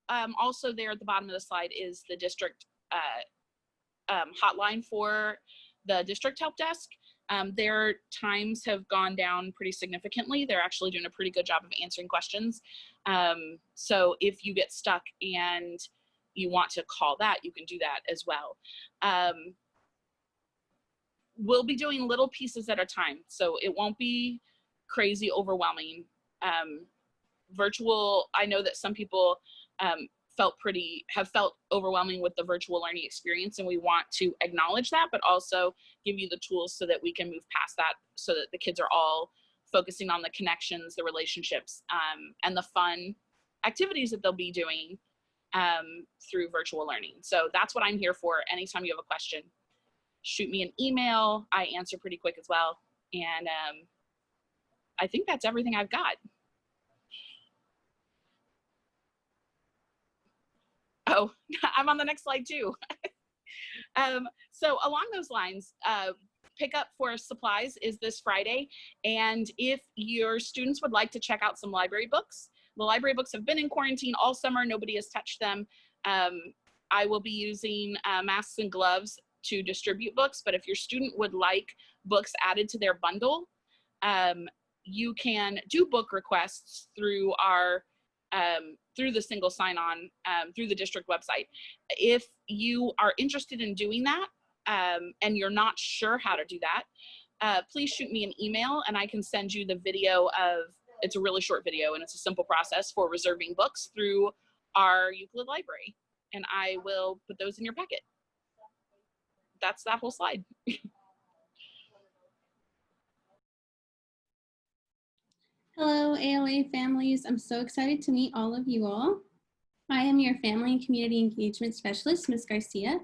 also there at the bottom of the slide is the district hotline for the district help desk. Their times have gone down pretty significantly. They're actually doing a pretty good job of answering questions. So if you get stuck and you want to call that, you can do that as well. We'll be doing little pieces at a time, so it won't be crazy overwhelming. Virtual, I know that some people have felt overwhelming with the virtual learning experience, and we want to acknowledge that, but also give you the tools so that we can move past that, so that the kids are all focusing on the connections, the relationships, and the fun activities that they'll be doing through virtual learning. So that's what I'm here for. Anytime you have a question, shoot me an email. I answer pretty quick as well. And I think that's everything I've got. Oh, I'm on the next slide too. So along those lines, pickup for supplies is this Friday. And if your students would like to check out some library books, the library books have been in quarantine all summer. Nobody has touched them. I will be using masks and gloves to distribute books, but if your student would like books added to their bundle, you can do book requests through our through the single sign-on through the district website. If you are interested in doing that and you're not sure how to do that, please shoot me an email and I can send you the video of, it's a really short video and it's a simple process for reserving books through our Euclid library. And I will put those in your packet. That's that whole slide. Hello, ALA families. I'm so excited to meet all of you all. I am your Family and Community Engagement Specialist, Ms. Garcia.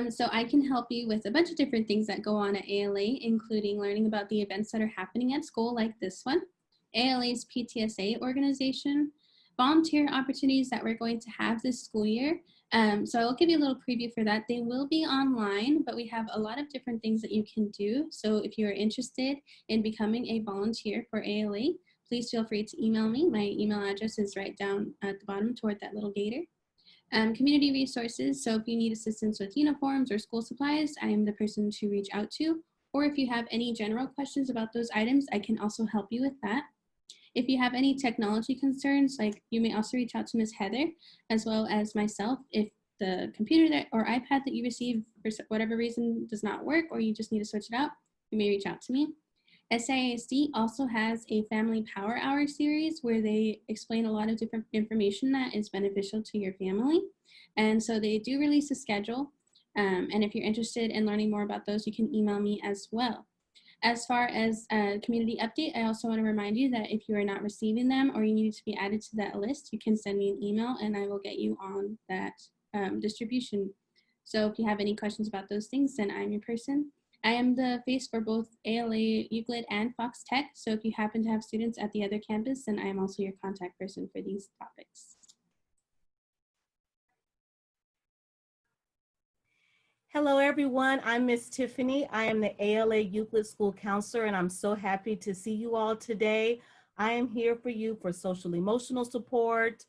So I can help you with a bunch of different things that go on at ALA, including learning about the events that are happening at school, like this one, ALA's PTSA organization, volunteer opportunities that we're going to have this school year. So I'll give you a little preview for that. They will be online, but we have a lot of different things that you can do. So if you're interested in becoming a volunteer for ALA, please feel free to email me. My email address is right down at the bottom toward that little gator. Community resources. So if you need assistance with uniforms or school supplies, I am the person to reach out to. Or if you have any general questions about those items, I can also help you with that. If you have any technology concerns, like you may also reach out to Ms. Heather, as well as myself. If the computer or iPad that you receive for whatever reason does not work, or you just need to switch it out, you may reach out to me. SIASD also has a Family Power Hour series where they explain a lot of different information that is beneficial to your family. And so they do release a schedule. And if you're interested in learning more about those, you can email me as well. As far as a community update, I also want to remind you that if you are not receiving them or you need to be added to that list, you can send me an email and I will get you on that distribution. So if you have any questions about those things, then I'm your person. I am the face for both ALA Euclid and Fox Tech. So if you happen to have students at the other campus, then I am also your contact person for these topics. Hello, everyone. I'm Miss Tiffany. I am the ALA Euclid School Counselor, and I'm so happy to see you all today. I am here for you for social emotional support.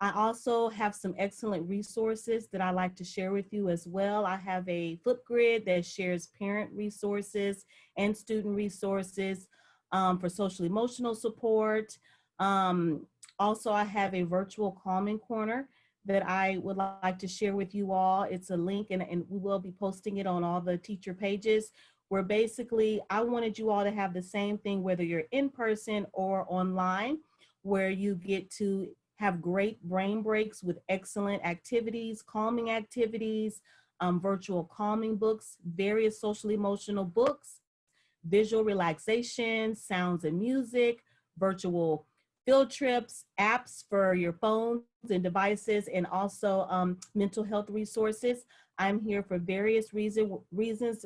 I also have some excellent resources that I like to share with you as well. I have a Flipgrid that shares parent resources and student resources for social emotional support. Also, I have a virtual calming corner that I would like to share with you all. It's a link and we will be posting it on all the teacher pages, where basically I wanted you all to have the same thing, whether you're in person or online, where you get to have great brain breaks with excellent activities, calming activities, virtual calming books, various social emotional books, visual relaxation, sounds and music, virtual field trips, apps for your phones and devices, and also mental health resources. I'm here for various reasons,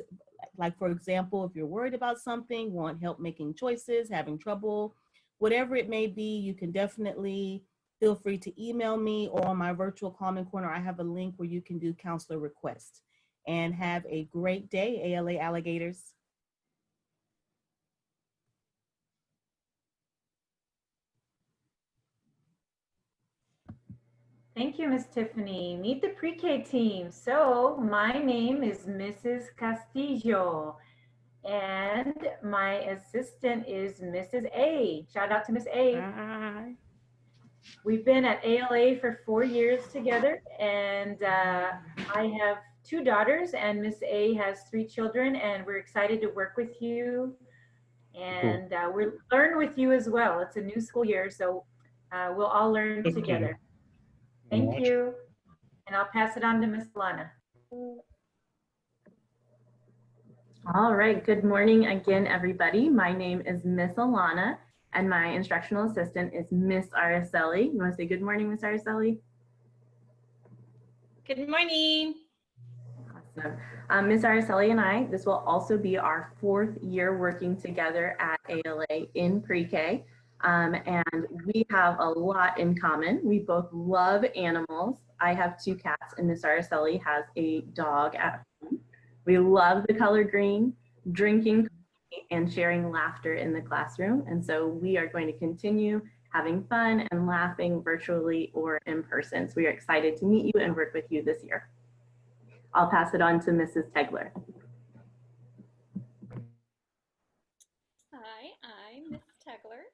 like for example, if you're worried about something, want help making choices, having trouble, whatever it may be, you can definitely feel free to email me, or on my virtual calming corner, I have a link where you can do counselor requests. And have a great day, ALA alligators. Thank you, Ms. Tiffany. Meet the pre-K team. So my name is Mrs. Castillo, and my assistant is Mrs. A. Shout out to Miss A. Hi. We've been at ALA for 4 years together, and I have 2 daughters, and Miss A has 3 children, and we're excited to work with you, and we'll learn with you as well. It's a new school year, so we'll all learn together. Thank you. And I'll pass it on to Miss Lana. All right, good morning again, everybody. My name is Miss Alana, and my instructional assistant is Miss Araceli. You want to say good morning, Miss Araceli? Good morning. Awesome. Miss Araceli and I, this will also be our 4th year working together at ALA in pre-K. And we have a lot in common. We both love animals. I have 2 cats, and Miss Araceli has a dog at home. We love the color green, drinking coffee, and sharing laughter in the classroom. And so we are going to continue having fun and laughing virtually or in person. So we are excited to meet you and work with you this year. I'll pass it on to Mrs. Tegler. Hi, I'm Miss Tegler.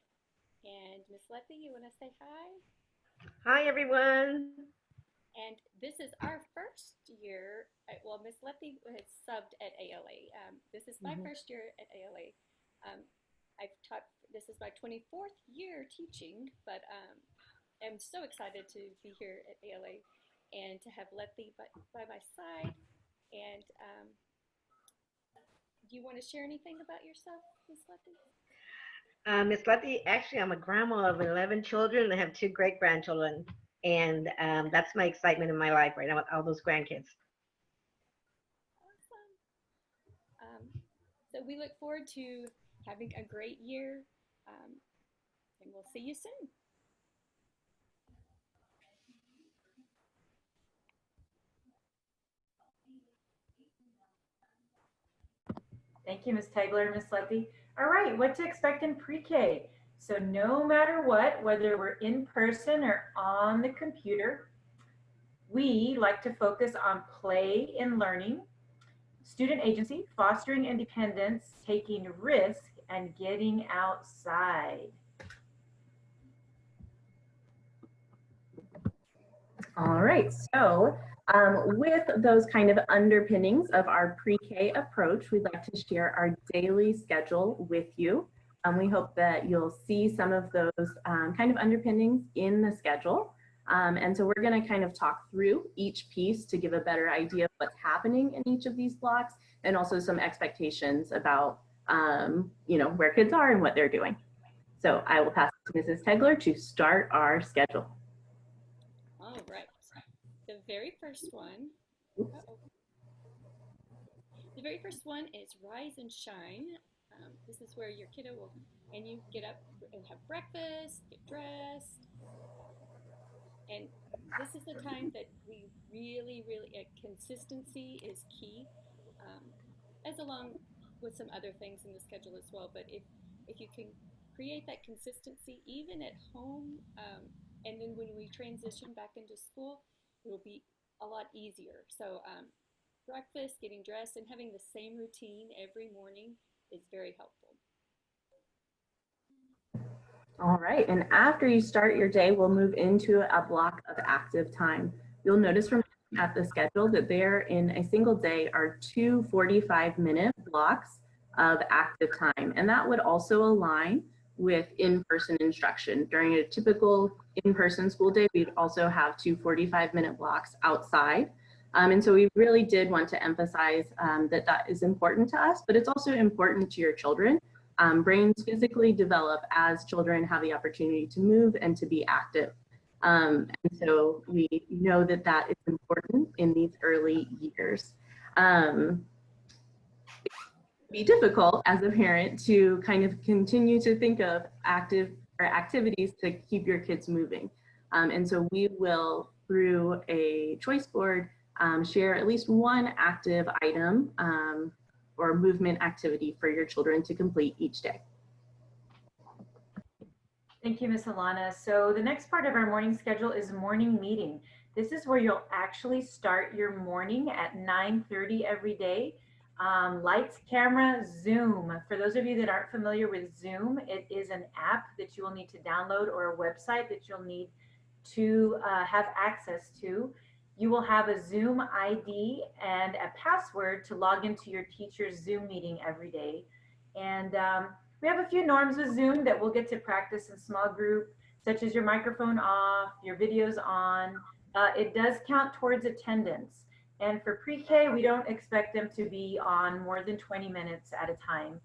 And Miss Letty, you want to say hi? Hi, everyone. And this is our first year. Well, Miss Letty has subbed at ALA. This is my first year at ALA. I've taught, this is my 24th year teaching, but I'm so excited to be here at ALA and to have Letty by my side. And do you want to share anything about yourself, Miss Letty? Miss Letty, actually, I'm a grandma of 11 children and I have 2 great-grandchildren. And that's my excitement in my life right now with all those grandkids. Awesome. So we look forward to having a great year, and we'll see you soon. Thank you, Ms. Tegler, Ms. Letty. All right, what to expect in pre-K. So no matter what, whether we're in person or on the computer, we like to focus on play and learning, student agency, fostering independence, taking risk, and getting outside. All right, so with those kind of underpinnings of our pre-K approach, we'd like to share our daily schedule with you. We hope that you'll see some of those kind of underpinnings in the schedule. And so we're going to kind of talk through each piece to give a better idea of what's happening in each of these blocks, and also some expectations about you know, where kids are and what they're doing. So I will pass it to Mrs. Tegler to start our schedule. All right. The very first one. The very first one is Rise and Shine. This is where your kiddo will, and you get up and have breakfast, get dressed. And this is the time that we really, consistency is key, as along with some other things in the schedule as well. But if you can create that consistency even at home, and then when we transition back into school, it will be a lot easier. So breakfast, getting dressed, and having the same routine every morning is very helpful. All right, and after you start your day, we'll move into a block of active time. You'll notice from at the schedule that there in a single day are 2 45-minute blocks of active time, and that would also align with in-person instruction. During a typical in-person school day, we'd also have 2 45-minute blocks outside. And so we really did want to emphasize that is important to us, but it's also important to your children. Brains physically develop as children have the opportunity to move and to be active. And so we know that is important in these early years. It'd be difficult as a parent to kind of continue to think of activities to keep your kids moving. And so we will, through a choice board, share at least one active item or movement activity for your children to complete each day. Thank you, Miss Alana. So the next part of our morning schedule is morning meeting. This is where you'll actually start your morning at 9:30 every day. Lights, camera, Zoom. For those of you that aren't familiar with Zoom, it is an app that you will need to download or a website that you'll need to have access to. You will have a Zoom ID and a password to log into your teacher's Zoom meeting every day. And we have a few norms with Zoom that we'll get to practice in small group, such as your microphone off, your videos on. It does count towards attendance. And for pre-K, we don't expect them to be on more than 20 minutes at a time.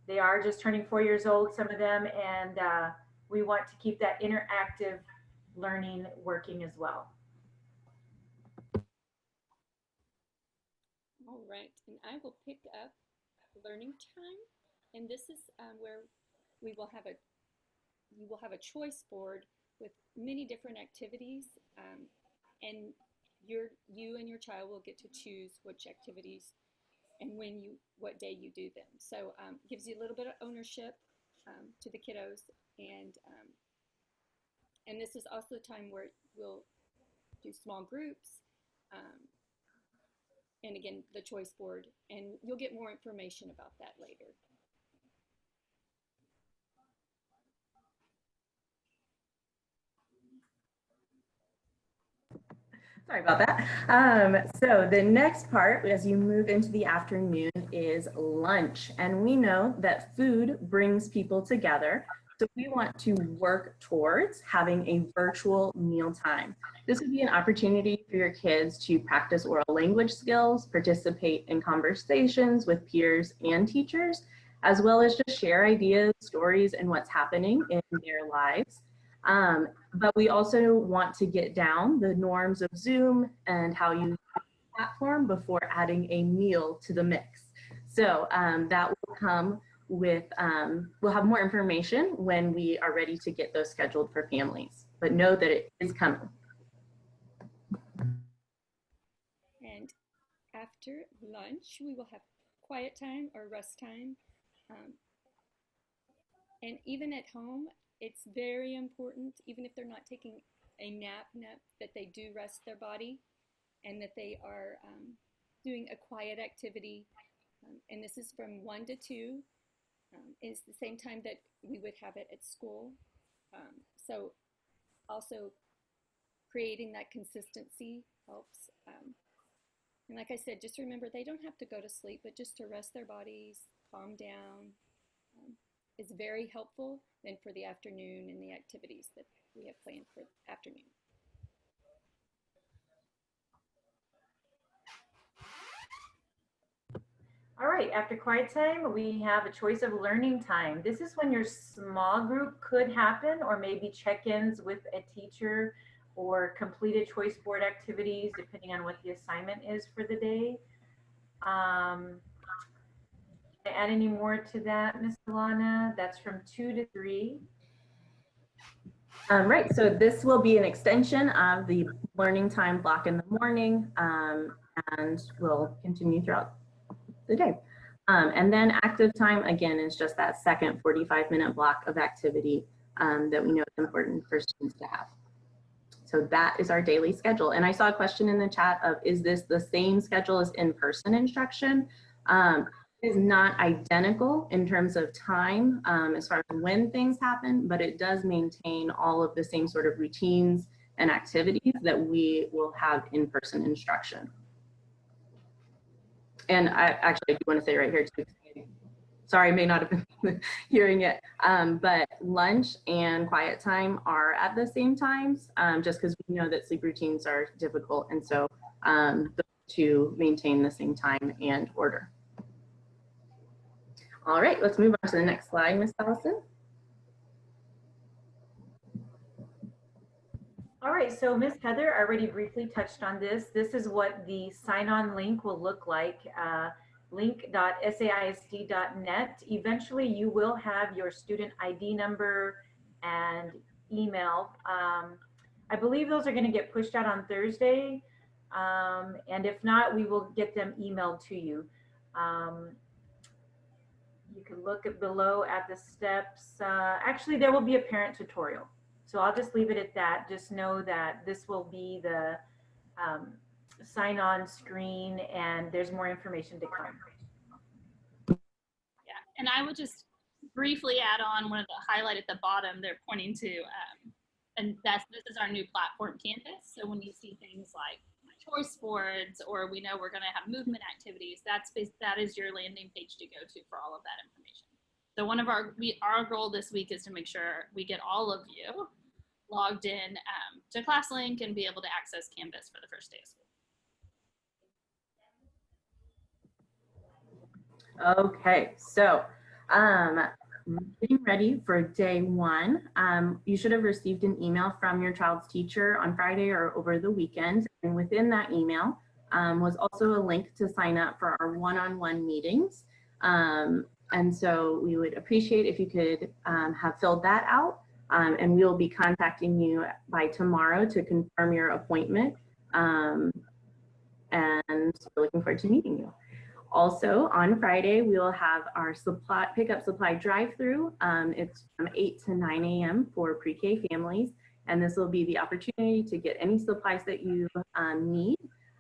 They are just turning 4 years old, some of them, and we want to keep that interactive learning working as well. All right, and I will pick up learning time, and this is where you will have a choice board with many different activities, and you and your child will get to choose which activities and what day you do them. So gives you a little bit of ownership to the kiddos, and this is also the time where we'll do small groups, and again, the choice board, and you'll get more information about that later. Sorry about that. So the next part, as you move into the afternoon, is lunch. And we know that food brings people together. So we want to work towards having a virtual mealtime. This would be an opportunity for your kids to practice oral language skills, participate in conversations with peers and teachers, as well as just share ideas, stories, and what's happening in their lives. But we also want to get down the norms of Zoom and how you use the platform before adding a meal to the mix. So that will come with, we'll have more information when we are ready to get those scheduled for families, but know that it is coming. And after lunch, we will have quiet time or rest time. And even at home, it's very important, even if they're not taking a nap, that they do rest their body and that they are doing a quiet activity. And this is from 1 to 2. It's the same time that we would have it at school. So also creating that consistency helps. And like I said, just remember, they don't have to go to sleep, but just to rest their bodies, calm down, is very helpful then for the afternoon and the activities that we have planned for the afternoon. All right, after quiet time, we have a choice of learning time. This is when your small group could happen, or maybe check-ins with a teacher or completed choice board activities, depending on what the assignment is for the day. Add any more to that, Ms. Alana? That's from 2 to 3. Right, so this will be an extension of the learning time block in the morning, and will continue throughout the day. And then active time, again, is just that second 45-minute block of activity that we know is important for students to have. So that is our daily schedule. And I saw a question in the chat of, is this the same schedule as in-person instruction? It is not identical in terms of time as far as when things happen, but it does maintain all of the same sort of routines and activities that we will have in-person instruction. And I do want to say right here too, sorry, I may not have been hearing it, but lunch and quiet time are at the same times, just because we know that sleep routines are difficult, and so to maintain the same time and order. All right, let's move on to the next slide, Ms. Allison. All right, so Ms. Heather already briefly touched on this. This is what the sign-on link will look like, link.saisd.net. Eventually, you will have your student ID number and email. I believe those are going to get pushed out on Thursday, and if not, we will get them emailed to you. You can look at below at the steps. Actually, there will be a parent tutorial. So I'll just leave it at that. Just know that this will be the sign-on screen, and there's more information to come. Yeah, and I would just briefly add on one of the highlight at the bottom. They're pointing to, and this is our new platform Canvas. So when you see things like choice boards, or we know we're going to have movement activities, that is your landing page to go to for all of that information. So one of our goal this week is to make sure we get all of you logged in to ClassLink and be able to access Canvas for the first day of school. Okay, so getting ready for day one. You should have received an email from your child's teacher on Friday or over the weekend. And within that email was also a link to sign up for our one-on-one meetings. And so we would appreciate if you could have filled that out. And we'll be contacting you by tomorrow to confirm your appointment. And we're looking forward to meeting you. Also on Friday, we will have our pickup supply drive-through. It's from 8 to 9 a.m. for pre-K families. And this will be the opportunity to get any supplies that you need.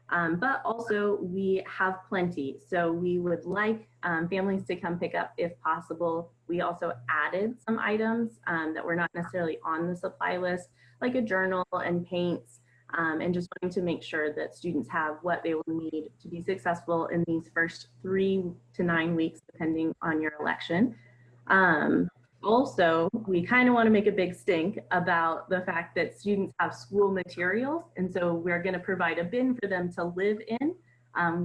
But also we have plenty. So we would like families to come pick up if possible. We also added some items that were not necessarily on the supply list, like a journal and paints. And just wanting to make sure that students have what they will need to be successful in these first 3 to 9 weeks, depending on your election. Also, we kind of want to make a big stink about the fact that students have school materials, and so we're going to provide a bin for them to live in.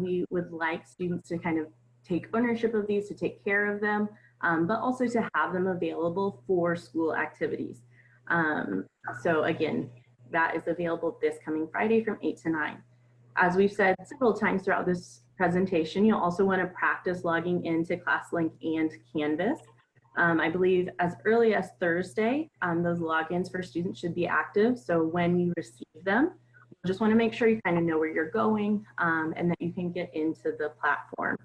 We would like students to kind of take ownership of these, to take care of them, but also to have them available for school activities. So again, that is available this coming Friday from 8 to 9. As we've said several times throughout this presentation, you'll also want to practice logging into ClassLink and Canvas. I believe as early as Thursday, those logins for students should be active. So when you receive them, you just want to make sure you kind of know where you're going and that you can get into the platform.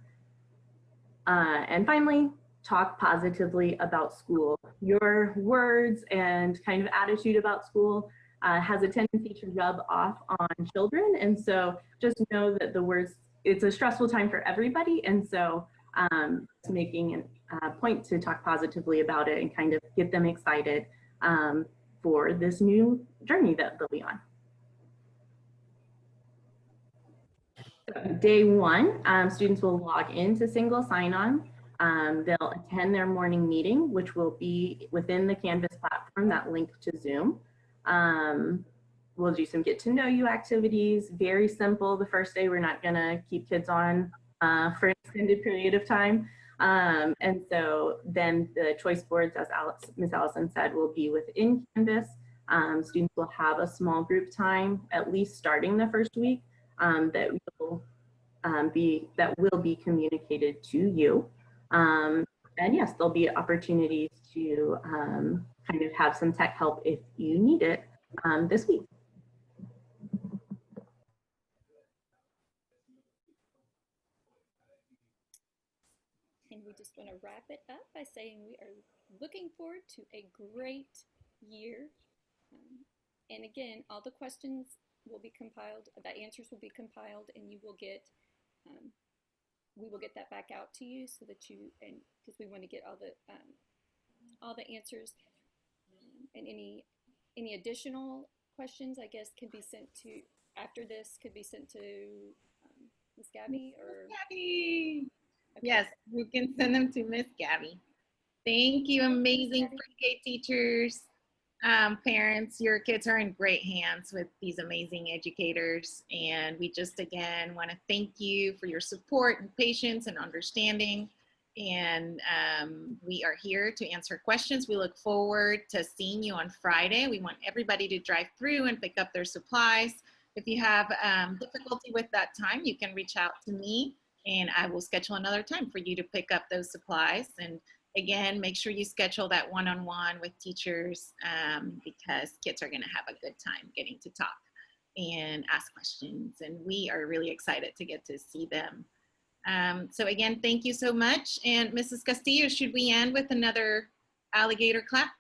And finally, talk positively about school. Your words and kind of attitude about school has a tendency to rub off on children. And so just know that the words, it's a stressful time for everybody. And so making a point to talk positively about it and kind of get them excited for this new journey that they'll be on. So day one, students will log into single sign-on. They'll attend their morning meeting, which will be within the Canvas platform, that link to Zoom. We'll do some get to know you activities, very simple. The first day, we're not gonna keep kids on for an extended period of time. And so then the choice boards, as Ms. Allison said, will be within Canvas. Students will have a small group time, at least starting the first week, that will be communicated to you. And yes, there'll be opportunities to kind of have some tech help if you need it this week. And we just want to wrap it up by saying we are looking forward to a great year. And again, all the questions will be compiled, the answers will be compiled, and you will get, we will get that back out to you so that you, and because we want to get all the answers, and any additional questions, I guess, can be sent to, after this, could be sent to Ms. Gabby or? Gabby. Okay. Yes, we can send them to Miss Gabby. Thank you, amazing pre-K teachers, parents. Your kids are in great hands with these amazing educators. And we just, again, want to thank you for your support and patience and understanding. And we are here to answer questions. We look forward to seeing you on Friday. We want everybody to drive through and pick up their supplies. If you have difficulty with that time, you can reach out to me and I will schedule another time for you to pick up those supplies. And again, make sure you schedule that one-on-one with teachers because kids are gonna have a good time getting to talk and ask questions. And we are really excited to get to see them So again, thank you so much. And Mrs. Castillo, should we end with another alligator clap?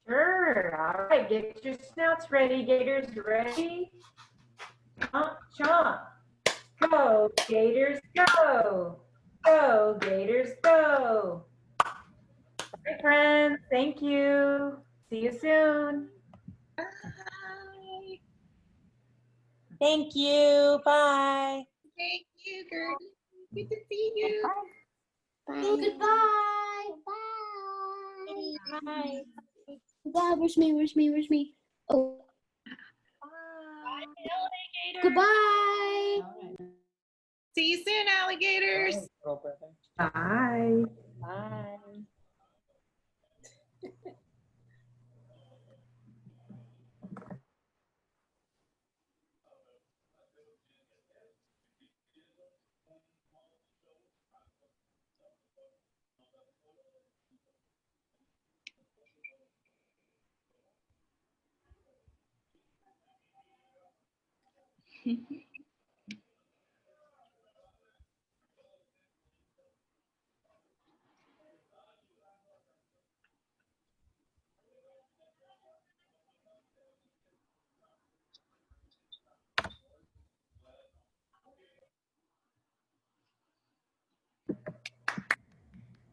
Sure. All right. Get your snouts ready, Gators. Ready? Chomp, chomp. Go, Gators, go. Go, Gators, go. All right, friends. Thank you. See you soon. Bye. Thank you. Bye. Thank you, Gertie. Good to see you. Goodbye. Bye. Bye. Goodbye. Where's me? Where's me? Where's me? Oh, Alligator. goodbye. See you soon, alligators. Bye. Bye.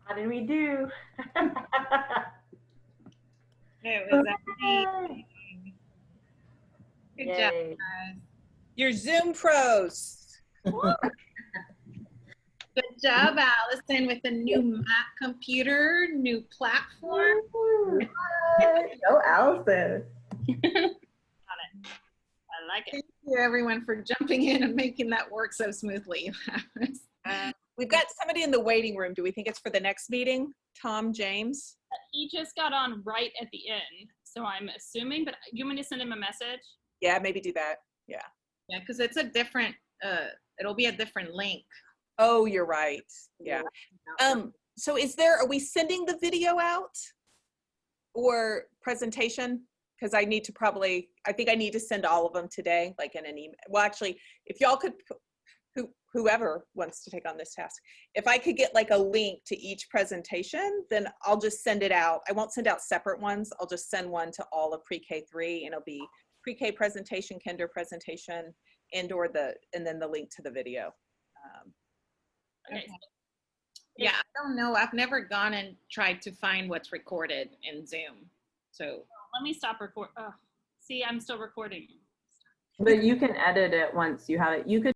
How did we do? It was amazing. Good job, Yay. guys. Your Zoom pros. Good job, Allison, with the new Mac computer, new platform. Go, Allison. I like it. Thank you, everyone, for jumping in and making that work so smoothly. We've got somebody in the waiting room. Do we think it's for the next meeting? Tom James? He just got on right at the end, so I'm assuming, but you want me to send him a message? Yeah, maybe do that. Yeah. Yeah, because it's a different, it'll be a different link. Oh, you're right. Yeah. So are we sending the video out or presentation? Because I need to I think I need to send all of them today, like in an email. Well, actually, if y'all could, whoever wants to take on this task, if I could get like a link to each presentation, then I'll just send it out. I won't send out separate ones. I'll just send one to all of pre-K3, and it'll be pre-K presentation, kinder presentation, and then the link to the video. Okay. Yeah, I don't know. I've never gone and tried to find what's recorded in Zoom. So Let me stop record. Oh, see, I'm still recording. But you can edit it once you have it. You could